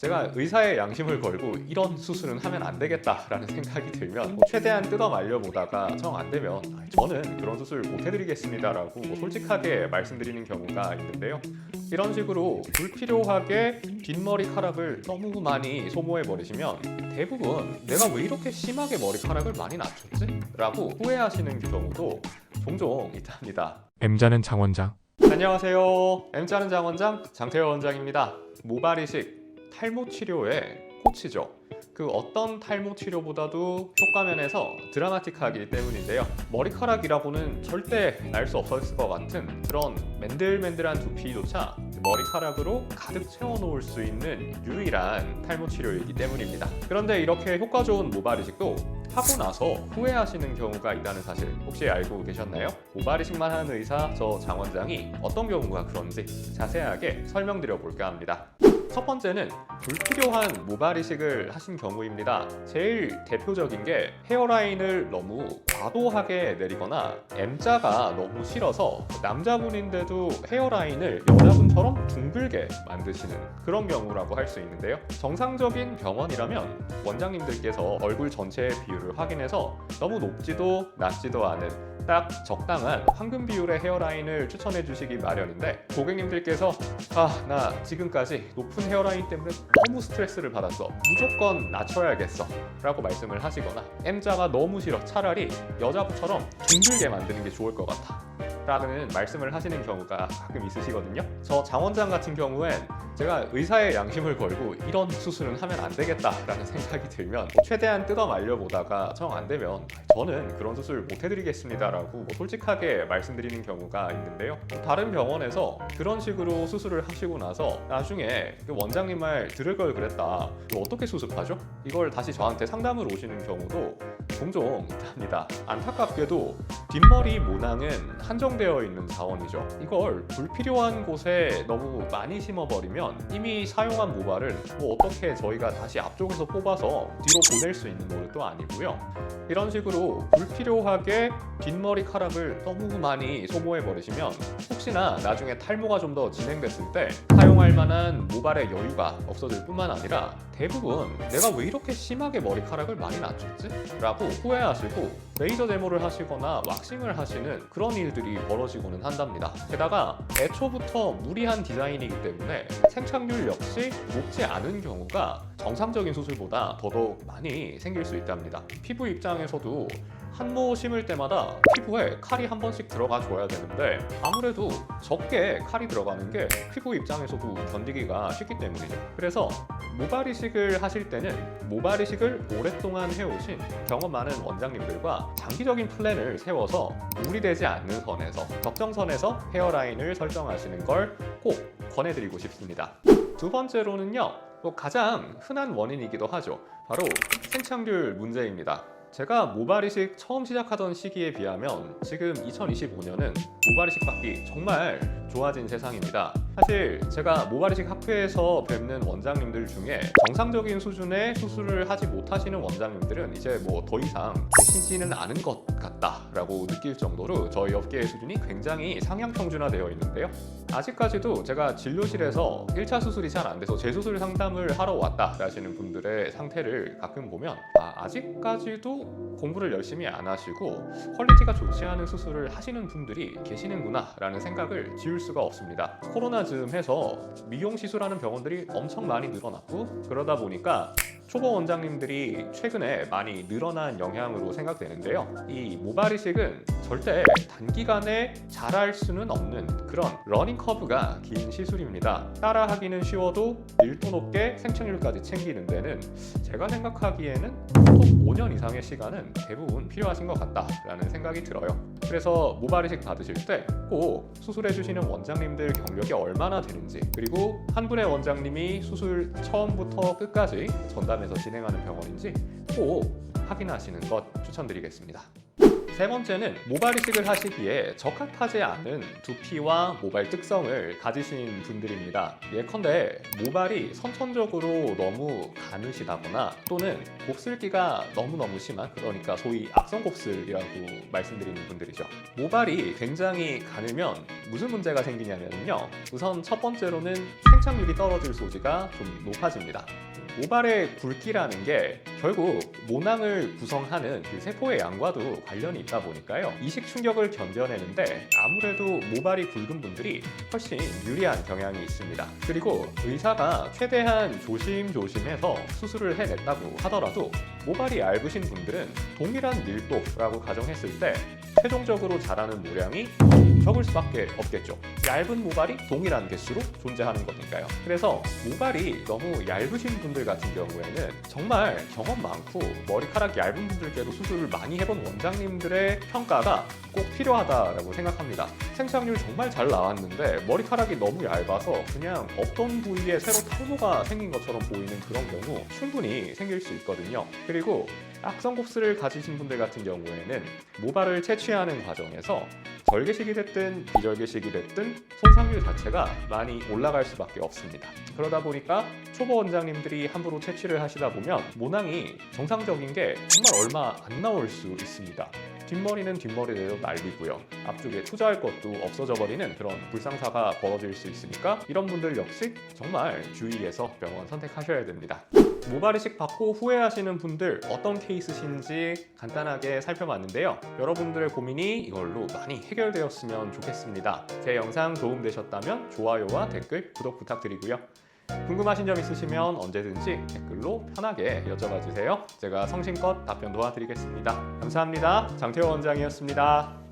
제가 의사의 양심을 걸고 이런 수술은 하면 안 되겠다라는 생각이 들면 최대한 뜯어 말려보다가 정 안 되면 저는 그런 수술 못 해드리겠습니다라고 솔직하게 말씀드리는 경우가 있는데요. 이런 식으로 불필요하게 뒷머리카락을 너무 많이 소모해버리시면 대부분 내가 왜 이렇게 심하게 머리카락을 많이 낮췄지? 라고 후회하시는 경우도 종종 있답니다. M자는 장원장. 안녕하세요. M자는 장원장 장태호 원장입니다. 모발이식 탈모 치료의 코치죠. 그 어떤 탈모 치료보다도 효과면에서 드라마틱하기 때문인데요. 머리카락이라고는 절대 날 수 없었을 것 같은 그런 맨들맨들한 두피조차 머리카락으로 가득 채워놓을 수 있는 유일한 탈모 치료이기 때문입니다. 그런데 이렇게 효과 좋은 모발이식도 하고 나서 후회하시는 경우가 있다는 사실 혹시 알고 계셨나요? 모발이식만 하는 의사 저 장원장이 어떤 경우가 그런지 자세하게 설명드려 볼까 합니다. 첫 번째는 불필요한 모발이식을 하신 경우입니다. 제일 대표적인 게 헤어라인을 너무 과도하게 내리거나 M자가 너무 싫어서 남자분인데도 헤어라인을 여자분처럼 둥글게 만드시는 그런 경우라고 할 수 있는데요. 정상적인 병원이라면 원장님들께서 얼굴 전체의 비율을 확인해서 너무 높지도 낮지도 않은 딱 적당한 황금 비율의 헤어라인을 추천해 주시기 마련인데 고객님들께서 나 지금까지 높은 헤어라인 때문에 너무 스트레스를 받았어, 무조건 낮춰야겠어 라고 말씀을 하시거나 M자가 너무 싫어, 차라리 여자분처럼 둥글게 만드는 게 좋을 것 같아 라는 말씀을 하시는 경우가 가끔 있으시거든요. 저 장원장 같은 경우엔 제가 의사의 양심을 걸고 이런 수술은 하면 안 되겠다라는 생각이 들면 최대한 뜯어 말려보다가 정 안 되면 저는 그런 수술 못 해드리겠습니다라고 솔직하게 말씀드리는 경우가 있는데요. 다른 병원에서 그런 식으로 수술을 하시고 나서 나중에 그 원장님 말 들을 걸 그랬다, 어떻게 수습하죠? 이걸 다시 저한테 상담을 오시는 경우도 종종 있답니다. 안타깝게도 뒷머리 모낭은 한정되어 있는 자원이죠. 이걸 불필요한 곳에 너무 많이 심어버리면 이미 사용한 모발을 어떻게 저희가 다시 앞쪽에서 뽑아서 뒤로 보낼 수 있는 노릇도 아니고요. 이런 식으로 불필요하게 뒷머리카락을 너무 많이 소모해버리시면 혹시나 나중에 탈모가 좀 더 진행됐을 때 사용할 만한 모발의 여유가 없어질 뿐만 아니라 대부분 내가 왜 이렇게 심하게 머리카락을 많이 낮췄지? 라고 후회하시고 레이저 데모를 하시거나 왁싱을 하시는 그런 일들이 벌어지고는 한답니다. 게다가 애초부터 무리한 디자인이기 때문에 생착률 역시 높지 않은 경우가 정상적인 수술보다 더더욱 많이 생길 수 있답니다. 피부 입장에서도 한모 심을 때마다 피부에 칼이 한 번씩 들어가 줘야 되는데 아무래도 적게 칼이 들어가는 게 피부 입장에서도 견디기가 쉽기 때문이죠. 그래서 모발이식을 하실 때는 모발이식을 오랫동안 해오신 경험 많은 원장님들과 장기적인 플랜을 세워서 무리되지 않는 선에서 적정선에서 헤어라인을 설정하시는 걸 꼭 권해드리고 싶습니다. 두 번째로는요, 가장 흔한 원인이기도 하죠. 바로 생착률 문제입니다. 제가 모발이식 처음 시작하던 시기에 비하면 지금 2025년은 모발이식 받기 정말 좋아진 세상입니다. 사실 제가 모발이식 학회에서 뵙는 원장님들 중에 정상적인 수준의 수술을 하지 못하시는 원장님들은 이제 더 이상 계시지는 않은 것 같다라고 느낄 정도로 저희 업계의 수준이 굉장히 상향평준화되어 있는데요. 아직까지도 제가 진료실에서 1차 수술이 잘 안 돼서 재수술 상담을 하러 왔다 하시는 분들의 상태를 가끔 보면 아직까지도 공부를 열심히 안 하시고 퀄리티가 좋지 않은 수술을 하시는 분들이 계시는구나 라는 생각을 지울 수가 없습니다. 코로나 즈음 해서 미용 시술하는 병원들이 엄청 많이 늘어났고 그러다 보니까 초보 원장님들이 최근에 많이 늘어난 영향으로 생각되는데요. 이 모발이식은 절대 단기간에 잘할 수는 없는 그런 러닝 커브가 긴 시술입니다. 따라하기는 쉬워도 밀도 높게 생착률까지 챙기는 데는 제가 생각하기에는 보통 5년 이상의 시간은 대부분 필요하신 것 같다라는 생각이 들어요. 그래서 모발이식 받으실 때 꼭 수술해주시는 원장님들 경력이 얼마나 되는지, 그리고 한 분의 원장님이 수술 처음부터 끝까지 전담해서 진행하는 병원인지 꼭 확인하시는 것 추천드리겠습니다. 세 번째는 모발 이식을 하시기에 적합하지 않은 두피와 모발 특성을 가지신 분들입니다. 예컨대 모발이 선천적으로 너무 가느시다거나 또는 곱슬기가 너무너무 심한, 그러니까 소위 악성곱슬이라고 말씀드리는 분들이죠. 모발이 굉장히 가늘면 무슨 문제가 생기냐면요, 우선 첫 번째로는 생착률이 떨어질 소지가 좀 높아집니다. 모발의 굵기라는 게 결국 모낭을 구성하는 그 세포의 양과도 관련이 있다 보니까요, 이식 충격을 견뎌내는데 아무래도 모발이 굵은 분들이 훨씬 유리한 경향이 있습니다. 그리고 의사가 최대한 조심조심해서 수술을 해냈다고 하더라도 모발이 얇으신 분들은 동일한 밀도라고 가정했을 때 최종적으로 자라는 모량이 적을 수밖에 없겠죠. 얇은 모발이 동일한 개수로 존재하는 거니까요. 그래서 모발이 너무 얇으신 분들 같은 경우에는 정말 경험 많고 머리카락 얇은 분들께도 수술을 많이 해본 원장님들의 평가가 꼭 필요하다라고 생각합니다. 생착률 정말 잘 나왔는데 머리카락이 너무 얇아서 그냥 없던 부위에 새로 탈모가 생긴 것처럼 보이는 그런 경우 충분히 생길 수 있거든요. 그리고 악성곱슬을 가지신 분들 같은 경우에는 모발을 채취하는 과정에서 절개식이 됐든 비절개식이 됐든 손상률 자체가 많이 올라갈 수밖에 없습니다. 그러다 보니까 초보 원장님들이 함부로 채취를 하시다 보면 모낭이 정상적인 게 정말 얼마 안 나올 수 있습니다. 뒷머리는 뒷머리대로 날리고요, 앞쪽에 투자할 것도 없어져 버리는 그런 불상사가 벌어질 수 있으니까 이런 분들 역시 정말 주의해서 병원 선택하셔야 됩니다. 모발 이식 받고 후회하시는 분들 어떤 케이스신지 간단하게 살펴봤는데요, 여러분들의 고민이 이걸로 많이 해결되었으면 좋겠습니다. 제 영상 도움되셨다면 좋아요와 댓글, 구독 부탁드리고요. 궁금하신 점 있으시면 언제든지 댓글로 편하게 여쭤봐 주세요. 제가 성심껏 답변 도와드리겠습니다. 감사합니다. 장태호 원장이었습니다.